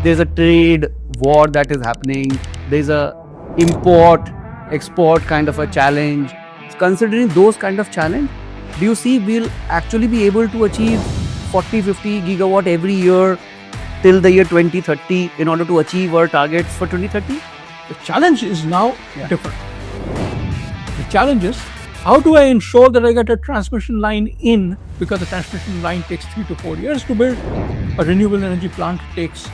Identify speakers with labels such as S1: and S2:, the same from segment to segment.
S1: there's a trade war that is happening. There's a import export kind of a challenge. Considering those kind of challenge, do you see we'll actually be able to achieve 40-50 gigawatt every year till the year 2030 in order to achieve our targets for 2030?
S2: The challenge is now different. The challenge is, how do I ensure that I get a transmission line in? Because the transmission line takes 3 to 4 years to build. A renewable energy plant takes,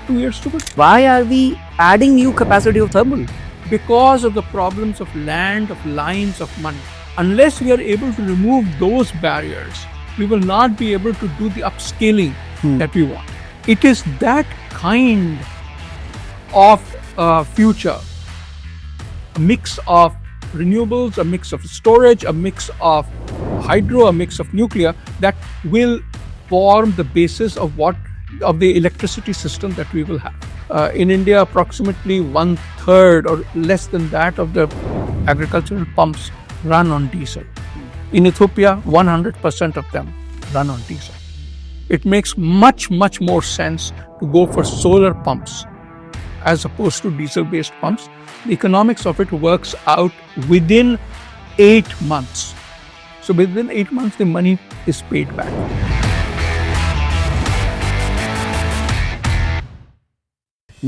S2: 2 years to build?
S1: Why are we adding new capacity of thermal?
S2: Because of the problems of land, of lines, of money. Unless we are able to remove those barriers, we will not be able to do the upscaling that we want. It is that kind of future, a mix of renewables, a mix of storage, a mix of hydro, a mix of nuclear, that will form the basis of the electricity system that we will have. In India, approximately 1/3 or less than that of the agricultural pumps run on diesel. In Ethiopia, 100% of them run on diesel. It makes much more sense to go for solar pumps as opposed to diesel-based pumps. The economics of it works out within 8 months. So within 8 months, the money is paid back.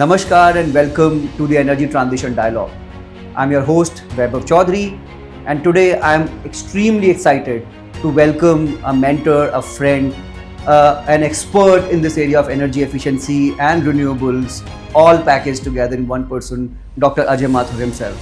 S1: Namaskar and welcome to the Energy Transition Dialogue. I'm your host, Vaibhav Chaudhary, and today I'm extremely excited to welcome a mentor, a friend, an expert in this area of energy efficiency and renewables, all packaged together in one person, Dr. Ajay Mathur himself.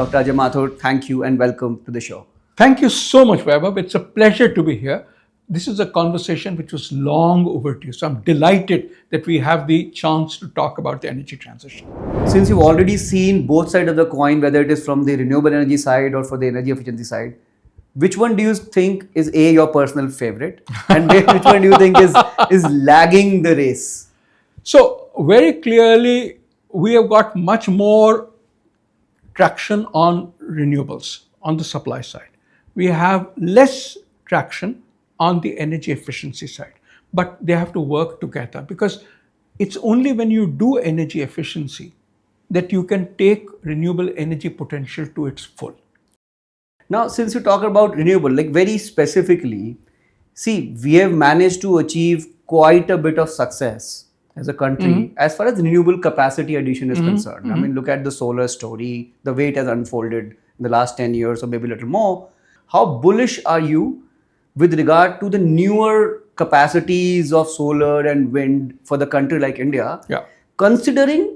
S1: Dr. Ajay Mathur, thank you and welcome to the show.
S2: Thank you so much, Vaibhav. It's a pleasure to be here. This is a conversation which was long overdue. So I'm delighted that we have the chance to talk about the energy transition.
S1: Since you've already seen both sides of the coin, whether it is from the renewable energy side or for the energy efficiency side, which one do you think is your personal favorite? And which one do you think is lagging the race?
S2: So very clearly, we have got much more traction on renewables on the supply side. We have less traction on the energy efficiency side, but they have to work together, because it's only when you do energy efficiency that you can take renewable energy potential to its full.
S1: Now, since you talk about renewable, like very specifically, see, we have managed to achieve quite a bit of success as a country as far as renewable capacity addition is concerned. I mean, look at the solar story, the way it has unfolded in the last 10 years or maybe a little more. How bullish are you with regard to the newer capacities of solar and wind for the country like India, considering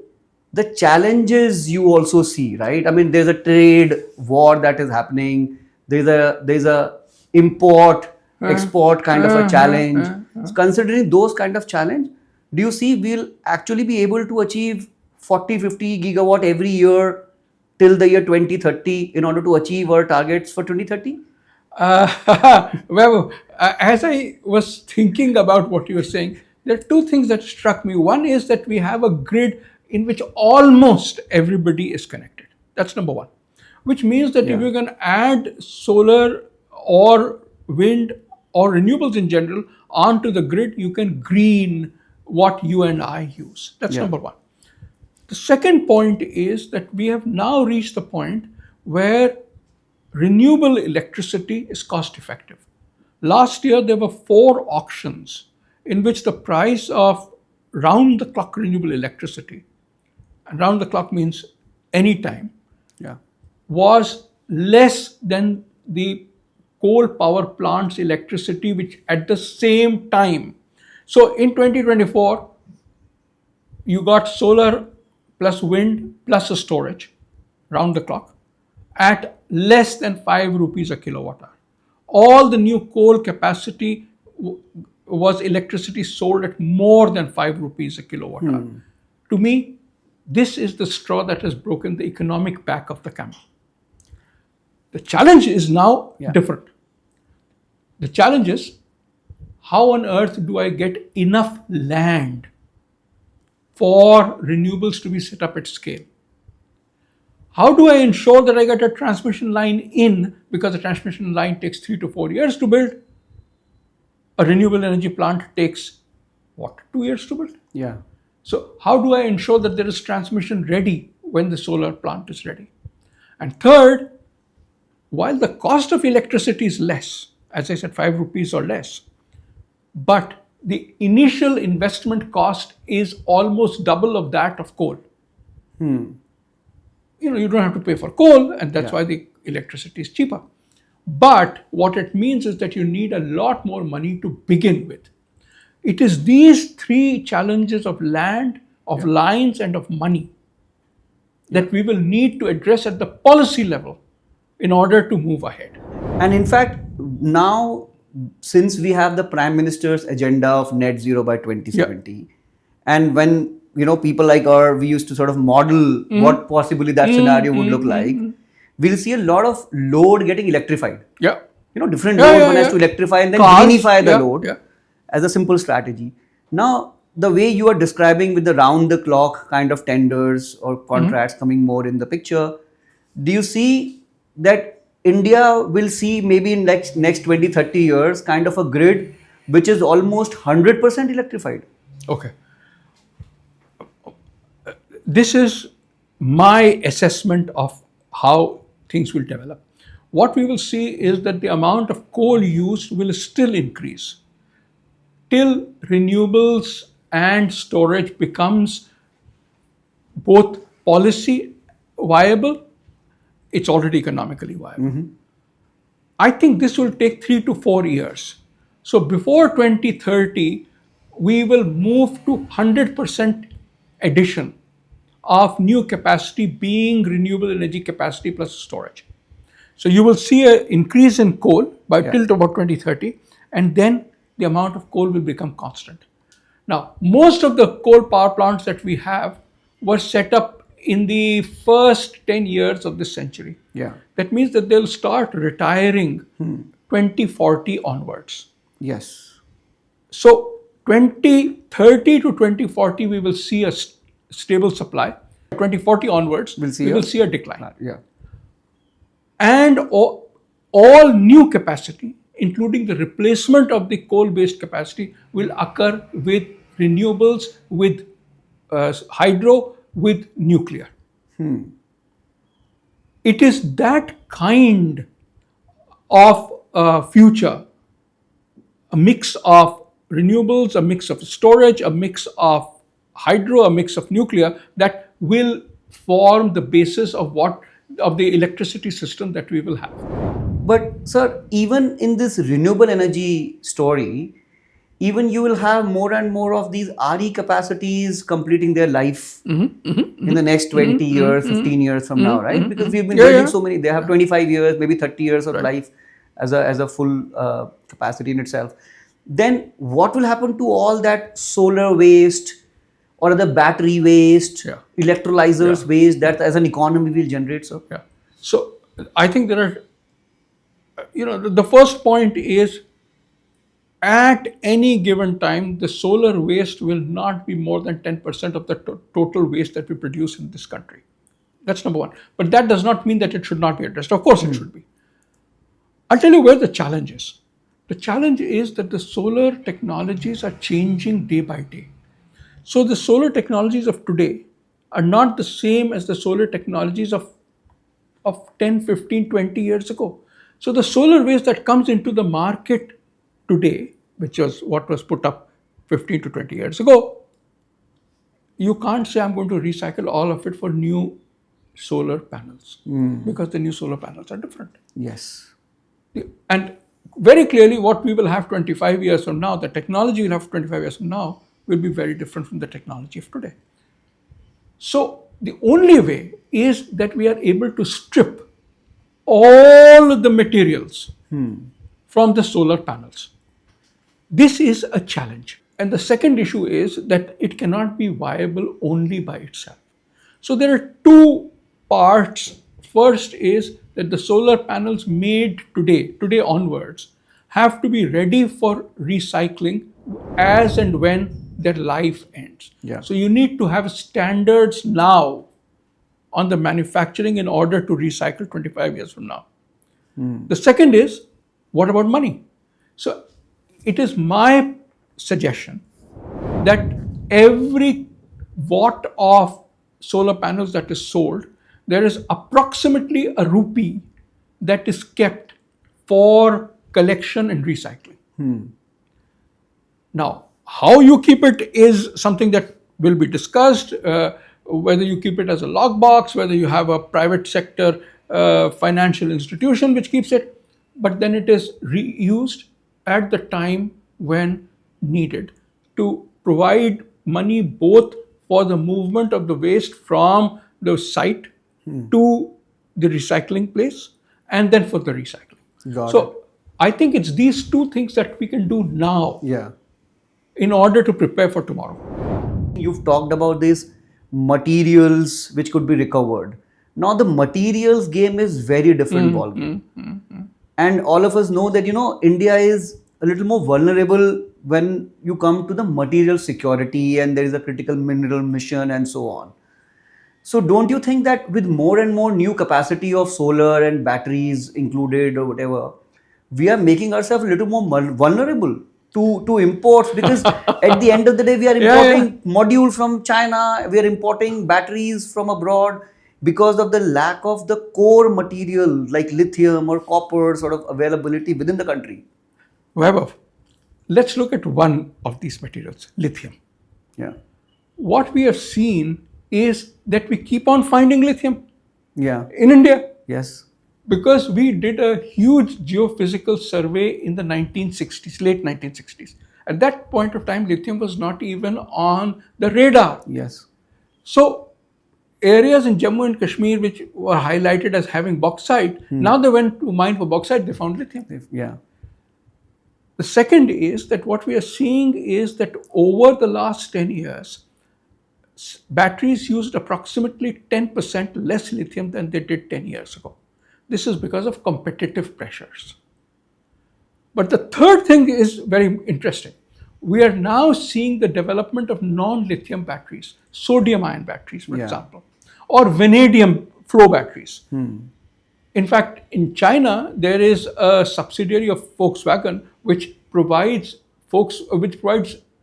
S1: the challenges you also see, right? I mean, there's a trade war that is happening. There's a import export kind of a challenge. Considering those kind of challenge, do you see we'll actually be able to achieve 40-50 gigawatt every year till the year 2030 in order to achieve our targets for 2030?
S2: Well, as I was thinking about what you were saying, there are two things that struck me. One is that we have a grid in which almost everybody is connected. That's number one. Which means that if you can add solar or wind or renewables in general onto the grid, you can green what you and I use. That's number one. The second point is that we have now reached the point where renewable electricity is cost effective. Last year, there were 4 auctions in which the price of round the clock renewable electricity, and round the clock means anytime, was less than the coal power plant's electricity, which at the same time. So in 2024, you got solar plus wind plus a storage round the clock at less than 5 rupees a kilowatt hour. All the new coal capacity was electricity sold at more than 5 rupees a kilowatt hour. To me, this is the straw that has broken the economic back of the camel. The challenge is now different. The challenge is, how on earth do I get enough land for renewables to be set up at scale? How do I ensure that I get a transmission line in, because a transmission line takes 3 to 4 years to build? A renewable energy plant takes what, 2 years to build?
S1: Yeah.
S2: So how do I ensure that there is transmission ready when the solar plant is ready? And third, while the cost of electricity is less, as I said, 5 rupees or less, but the initial investment cost is almost double of that of coal. You don't have to pay for coal, and that's why the electricity is cheaper. But what it means is that you need a lot more money to begin with. It is these three challenges of land, of lines, and of money that we will need to address at the policy level in order to move ahead.
S1: And in fact, now, since we have the Prime Minister's agenda of net zero by 2070, and when people like we used to sort of model what possibly that scenario would look like, we'll see a lot of load getting electrified.
S2: Yeah.
S1: Different load one has to electrify and then greenify the load as a simple strategy. Now, the way you are describing with the round-the-clock kind of tenders or contracts coming more in the picture, do you see that India will see maybe in next 20, 30 years kind of a grid which is almost 100% electrified?
S2: Okay. This is my assessment of how things will develop. What we will see is that the amount of coal used will still increase till renewables and storage becomes both policy viable. It's already economically viable. I think this will take 3 to 4 years. So before 2030, we will move to 100% addition of new capacity being renewable energy capacity plus storage. So you will see an increase in coal by till about 2030, and then the amount of coal will become constant. Now, most of the coal power plants that we have were set up in the first 10 years of this century.
S1: Yeah.
S2: That means that they'll start retiring 2040 onwards.
S1: Yes.
S2: So 2030 to 2040, we will see a stable supply. 2040 onwards, we will see a decline.
S1: Yeah.
S2: And all new capacity, including the replacement of the coal-based capacity, will occur with renewables, with hydro, with nuclear. It is that kind of future, a mix of renewables, a mix of storage, a mix of hydro, a mix of nuclear, that will form the basis of the electricity system that we will have.
S1: But sir, even in this renewable energy story, even you will have more and more of these RE capacities completing their life in the next 20 years, 15 years from now, right? Because we've been building so many, they have 25 years, maybe 30 years of life as a full capacity in itself. Then what will happen to all that solar waste or the battery waste, electrolyzers waste that as an economy will generate? So,
S2: so I think there are, the first point is, at any given time, the solar waste will not be more than 10% of the total waste that we produce in this country. That's number one. But that does not mean that it should not be addressed. Of course it should be. I'll tell you where the challenge is. The challenge is that the solar technologies are changing day by day. So the solar technologies of today are not the same as the solar technologies of 10, 15, 20 years ago. So the solar waste that comes into the market today, which was what was put up 15 to 20 years ago, you can't say I'm going to recycle all of it for new solar panels because the new solar panels are different.
S1: Yes.
S2: And very clearly what we will have 25 years from now, the technology we'll have 25 years from now will be very different from the technology of today. So the only way is that we are able to strip all of the materials from the solar panels. This is a challenge. And the second issue is that it cannot be viable only by itself. So there are two parts. First is that the solar panels made today onwards, have to be ready for recycling as and when their life ends.
S1: Yeah.
S2: So you need to have standards now on the manufacturing in order to recycle 25 years from now. The second is, what about money? So it is my suggestion that every watt of solar panels that is sold, there is approximately a rupee that is kept for collection and recycling. Now, how you keep it is something that will be discussed, whether you keep it as a lockbox, whether you have a private sector financial institution which keeps it, but then it is reused at the time when needed to provide money both for the movement of the waste from the site to the recycling place and then for the recycling.
S1: Got
S2: so
S1: it.
S2: I think it's these two things that we can do now
S1: Yeah.
S2: in order to prepare for tomorrow.
S1: You've talked about these materials which could be recovered. Now the materials game is very different ballgame. And all of us know that, India is a little more vulnerable when you come to the material security, and there is a critical mineral mission and so on. So don't you think that with more and more new capacity of solar and batteries included or whatever, we are making ourselves a little more vulnerable to imports? Because at the end of the day, we are importing module from China, we are importing batteries from abroad because of the lack of the core material like lithium or copper sort of availability within the country.
S2: Vaibhav, let's look at one of these materials, lithium.
S1: Yeah.
S2: What we have seen is that we keep on finding lithium
S1: Yeah.
S2: in India
S1: Yes.
S2: because we did a huge geophysical survey in the 1960s, late 1960s. At that point of time, lithium was not even on the radar.
S1: Yes.
S2: So areas in Jammu and Kashmir which were highlighted as having bauxite, now they went to mine for bauxite, they found lithium.
S1: Yeah.
S2: The second is that what we are seeing is that over the last 10 years, batteries used approximately 10% less lithium than they did 10 years ago. This is because of competitive pressures. But the third thing is very interesting. We are now seeing the development of non-lithium batteries, sodium-ion batteries, for example, or vanadium flow batteries. In fact, in China, there is a subsidiary of Volkswagen which provides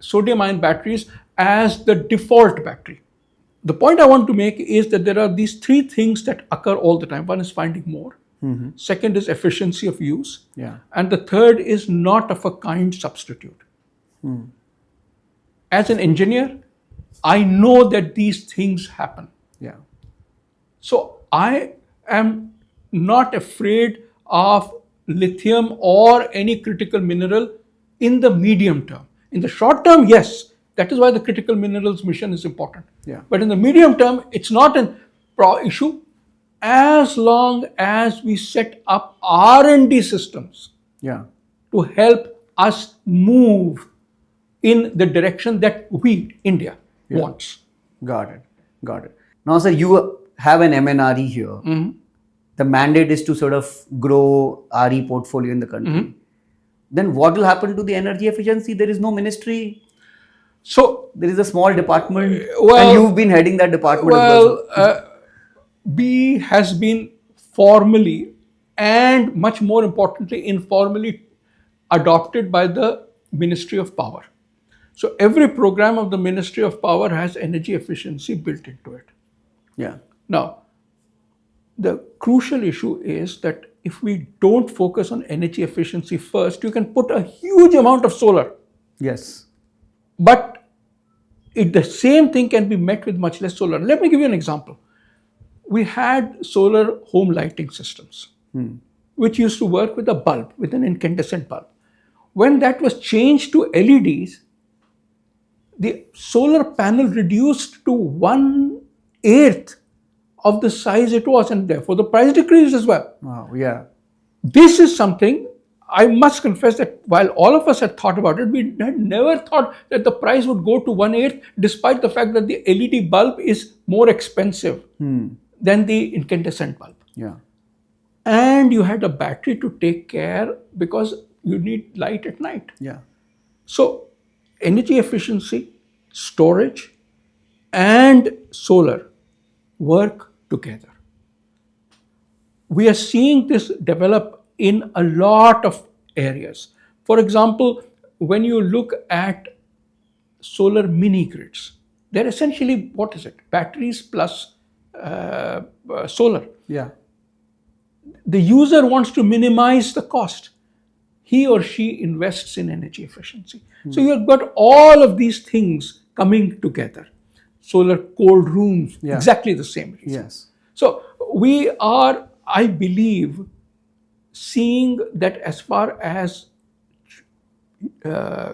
S2: sodium-ion batteries as the default battery. The point I want to make is that there are these three things that occur all the time. One is finding more. Second is efficiency of use.
S1: Yeah.
S2: And the third is not of a kind substitute. As an engineer, I know that these things happen.
S1: Yeah.
S2: So I am not afraid of lithium or any critical mineral in the medium term. In the short term, yes, that is why the critical minerals mission is important.
S1: Yeah.
S2: But in the medium term, it's not an issue as long as we set up R&D systems
S1: Yeah.
S2: to help us move in the direction that we, India, wants.
S1: Got it. Got it. Now, sir, you have an MNRE here. The mandate is to sort of grow RE portfolio in the country. Then what will happen to the energy efficiency? There is no ministry.
S2: So,
S1: There is a small department.
S2: well-
S1: and you've been heading that department as well.
S2: B has been formally and much more importantly, informally adopted by the Ministry of Power. So every program of the Ministry of Power has energy efficiency built into it.
S1: Yeah.
S2: Now, the crucial issue is that if we don't focus on energy efficiency first, you can put a huge amount of solar,
S1: Yes.
S2: but the same thing can be met with much less solar. Let me give you an example. We had solar home lighting systems, which used to work with a bulb, with an incandescent bulb. When that was changed to LEDs, the solar panel reduced to 1/8 of the size it was, and therefore the price decreased as well.
S1: Wow. Yeah.
S2: This is something I must confess that while all of us had thought about it, we had never thought that the price would go to 1/8, despite the fact that the LED bulb is more expensive than the incandescent bulb.
S1: Yeah.
S2: And you had a battery to take care, because you need light at night.
S1: Yeah.
S2: So, energy efficiency, storage, and solar work together. We are seeing this develop in a lot of areas. For example, when you look at solar mini grids, they're essentially, what is it? Batteries plus solar.
S1: Yeah.
S2: The user wants to minimize the cost. He or she invests in energy efficiency. So you've got all of these things coming together. Solar cold rooms,
S1: Yeah.
S2: exactly the same reason.
S1: Yes.
S2: So we are, I believe, seeing that as far as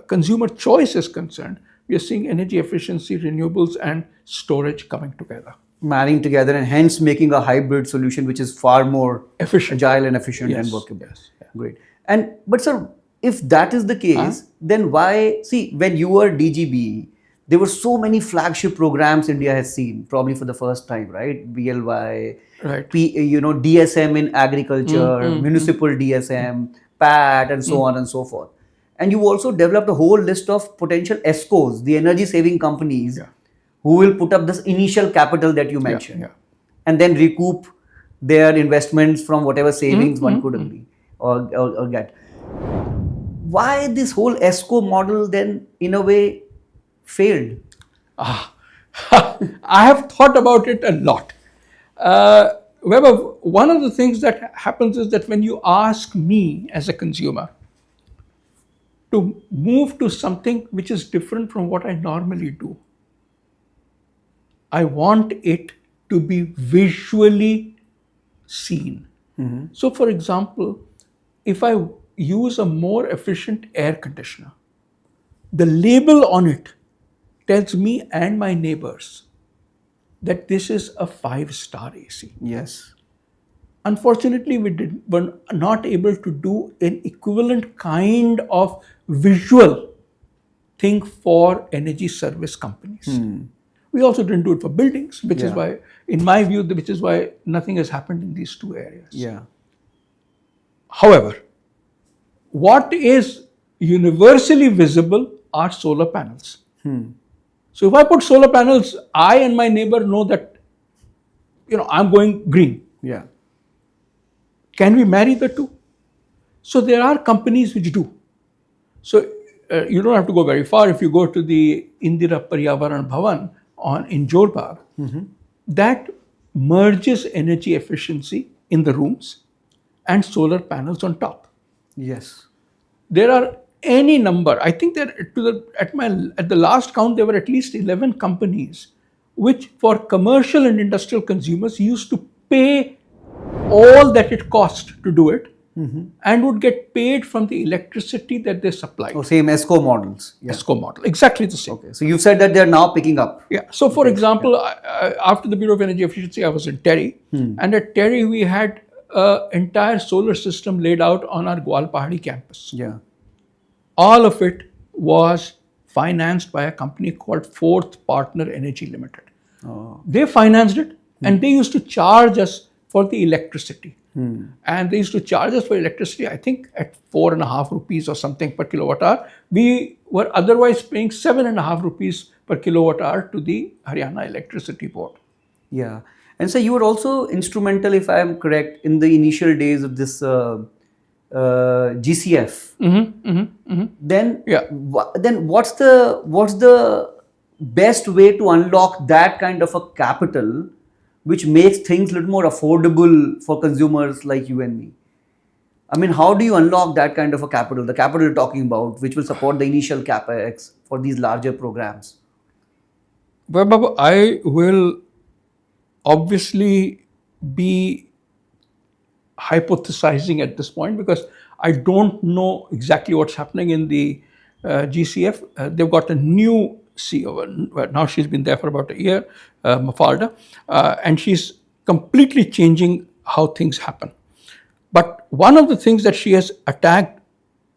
S2: consumer choice is concerned, we are seeing energy efficiency, renewables, and storage coming together.
S1: Marrying together and hence making a hybrid solution which is far more
S2: Efficient.
S1: agile and efficient and
S2: Yes,
S1: workable.
S2: yes, yeah.
S1: Great. And but sir, if that is the case, then why see when you were DGB, there were so many flagship programs India has seen, probably for the first time, right? BLY,
S2: Right.
S1: DSM in agriculture, municipal DSM, PAT, and so on and so forth. And you also developed a whole list of potential ESCOs, the energy saving companies,
S2: Yeah.
S1: who will put up this initial capital that you mentioned,
S2: yeah.
S1: and then recoup their investments from whatever savings one could agree or get. Why this whole ESCO model then, in a way, failed?
S2: I have thought about it a lot. However, one of the things that happens is that when you ask me as a consumer to move to something which is different from what I normally do, I want it to be visually seen. So, for example, if I use a more efficient air conditioner, the label on it tells me and my neighbors that this is a 5-star AC.
S1: Yes.
S2: Unfortunately, were not able to do an equivalent kind of visual thing for energy service companies. We also didn't do it for buildings, which is
S1: Yeah.
S2: why, in my view, which is why nothing has happened in these two areas.
S1: Yeah.
S2: However, what is universally visible are solar panels. So if I put solar panels, I and my neighbor know that, I'm going green.
S1: Yeah.
S2: Can we marry the two? So there are companies which do. So you don't have to go very far. If you go to the Indira Paryavaran Bhavan in Jodhpur, that merges energy efficiency in the rooms and solar panels on top.
S1: Yes.
S2: There are any number. I think that at the last count there were at least 11 companies which, for commercial and industrial consumers, used to pay all that it cost to do it and would get paid from the electricity that they supplied.
S1: Oh, same ESCO models. Yeah.
S2: ESCO model, exactly the same.
S1: Okay. So you've said that they're now picking up.
S2: Yeah. So, for example, after the Bureau of Energy Efficiency, I was in Terry, and at Terry we had an entire solar system laid out on our Gwalpahari campus.
S1: Yeah.
S2: All of it was financed by a company called Fourth Partner Energy Limited. They financed it, and they used to charge us for the electricity. And they used to charge us for electricity, I think, at 4.5 rupees or something per kilowatt hour. We were otherwise paying 7.5 rupees per kilowatt hour to the Haryana Electricity Board.
S1: Yeah. And so you were also instrumental, if I am correct, in the initial days of this GCF. Then,
S2: Yeah.
S1: then what's the best way to unlock that kind of a capital, which makes things a little more affordable for consumers like you and me? I mean, how do you unlock that kind of a capital, the capital you're talking about, which will support the initial capex for these larger programs?
S2: Well, Babu, I will obviously be hypothesizing at this point because I don't know exactly what's happening in the GCF. They've got a new CEO. Now she's been there for about a year, Mafalda, and she's completely changing how things happen. But one of the things that she has attacked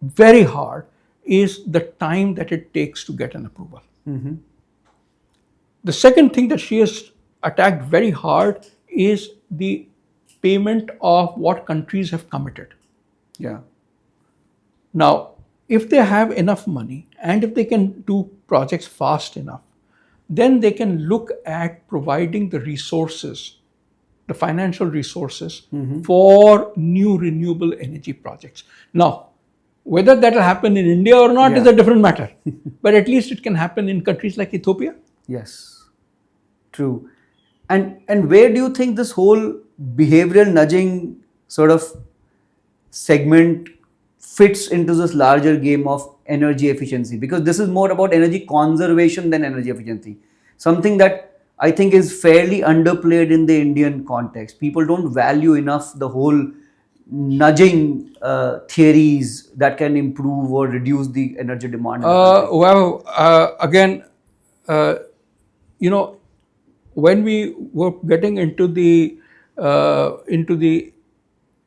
S2: very hard is the time that it takes to get an approval. The second thing that she has attacked very hard is the payment of what countries have committed.
S1: Yeah.
S2: Now, if they have enough money and if they can do projects fast enough, then they can look at providing the resources, the financial resources for new renewable energy projects. Now, whether that will happen in India or not is
S1: Yeah.
S2: a different matter. But at least it can happen in countries like Ethiopia.
S1: Yes, true. And where do you think this whole behavioral nudging sort of segment fits into this larger game of energy efficiency? Because this is more about energy conservation than energy efficiency. Something that I think is fairly underplayed in the Indian context. People don't value enough the whole nudging theories that can improve or reduce the energy demand in the country.
S2: Again, uh, you know, when we were getting into the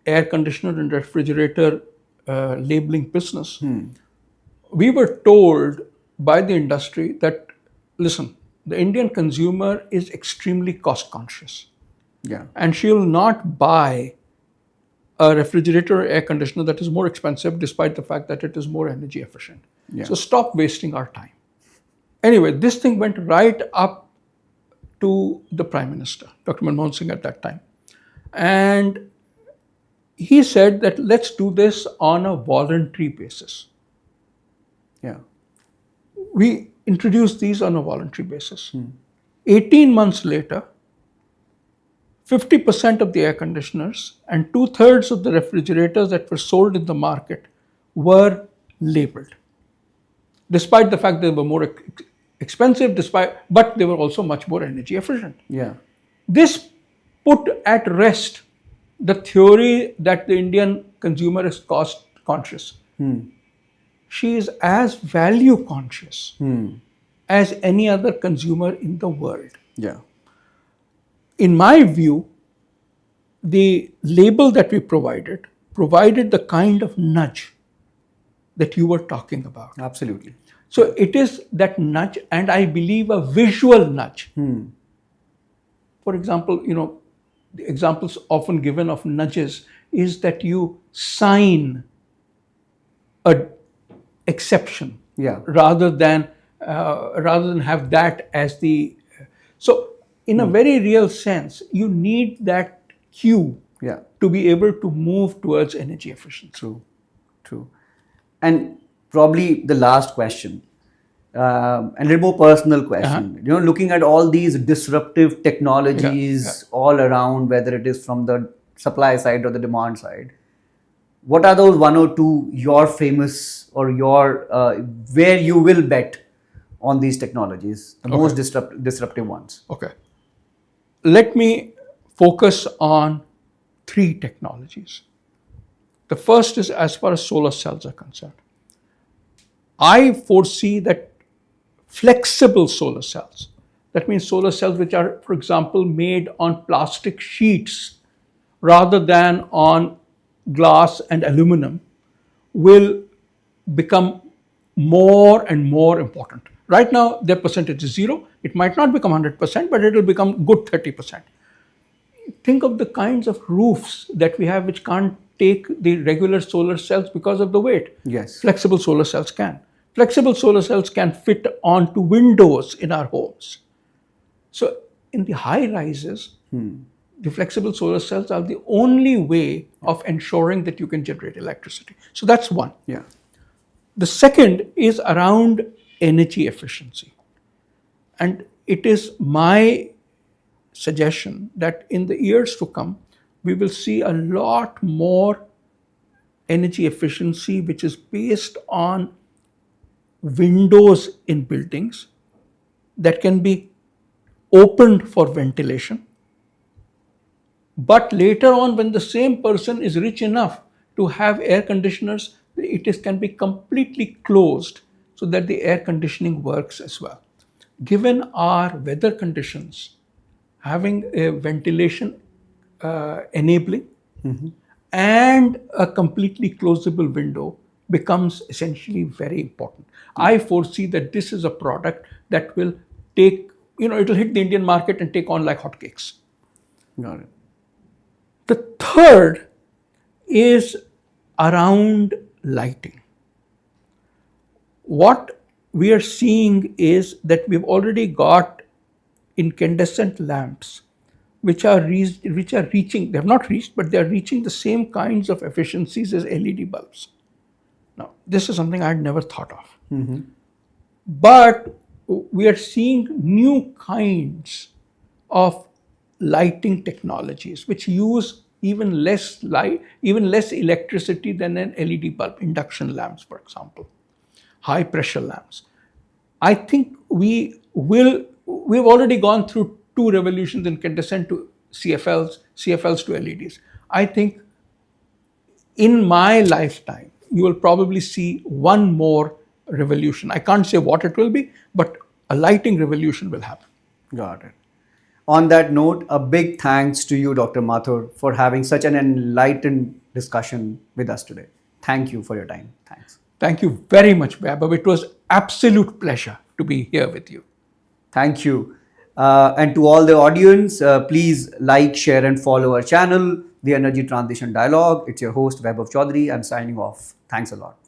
S2: air conditioner and refrigerator labeling business, we were told by the industry that, listen, the Indian consumer is extremely cost conscious,
S1: Yeah.
S2: and she will not buy a refrigerator or air conditioner that is more expensive despite the fact that it is more energy efficient.
S1: Yeah.
S2: So stop wasting our time. Anyway, this thing went right up to the Prime Minister, Dr. Manmohan Singh, at that time. And he said that let's do this on a voluntary basis.
S1: Yeah.
S2: We introduced these on a voluntary basis. 18 months later, 50% of the air conditioners and 2/3 of the refrigerators that were sold in the market were labeled. Despite the fact they were more expensive, but they were also much more energy efficient.
S1: Yeah.
S2: This put at rest the theory that the Indian consumer is cost conscious. She is as value conscious as any other consumer in the world.
S1: Yeah.
S2: In my view, the label that we provided the kind of nudge that you were talking about.
S1: Absolutely.
S2: So it is that nudge, and I believe a visual nudge. For example, the examples often given of nudges is that you sign a exception
S1: Yeah.
S2: rather than have that as the. So in a very real sense, you need that cue
S1: Yeah.
S2: to be able to move towards energy efficiency.
S1: True. True. And probably the last question, and a little more personal question. Looking at all these disruptive technologies all around, whether it is from the supply side or the demand side, what are those one or two your famous or your where you will bet on these technologies, the most disruptive ones?
S2: Okay. Let me focus on 3 technologies. The first is as far as solar cells are concerned. I foresee that flexible solar cells, that means solar cells which are, for example, made on plastic sheets rather than on glass and aluminum, will become more and more important. Right now, their percentage is 0. It might not become 100%, but it will become good 30%. Think of the kinds of roofs that we have which can't take the regular solar cells because of the weight.
S1: Yes.
S2: Flexible solar cells can. Flexible solar cells can fit onto windows in our homes. So in the high rises, the flexible solar cells are the only way of ensuring that you can generate electricity. So that's one.
S1: Yeah.
S2: The second is around energy efficiency. And it is my suggestion that in the years to come, we will see a lot more energy efficiency which is based on windows in buildings that can be opened for ventilation. But later on, when the same person is rich enough to have air conditioners, can be completely closed so that the air conditioning works as well. Given our weather conditions, having a ventilation enabling and a completely closable window becomes essentially very important. I foresee that this is a product that will take, it will hit the Indian market and take on like hotcakes.
S1: Got it.
S2: The third is around lighting. What we are seeing is that we've already got incandescent lamps which are reaching, they have not reached, but they are reaching the same kinds of efficiencies as LED bulbs. Now, this is something I had never thought of. But we are seeing new kinds of lighting technologies which use even less light, even less electricity than an LED bulb, induction lamps, for example, high pressure lamps. I think we've already gone through two revolutions in incandescent to CFLs to LEDs. I think in my lifetime, you will probably see one more revolution. I can't say what it will be, but a lighting revolution will happen.
S1: Got it. On that note, a big thanks to you, Dr. Mathur, for having such an enlightened discussion with us today. Thank you for your time. Thanks.
S2: Thank you very much, Vaibhav. It was absolute pleasure to be here with you.
S1: Thank you. And to all the audience, please like, share, and follow our channel, The Energy Transition Dialogue. It's your host, Vaibhav Chaudhary. I'm signing off. Thanks a lot.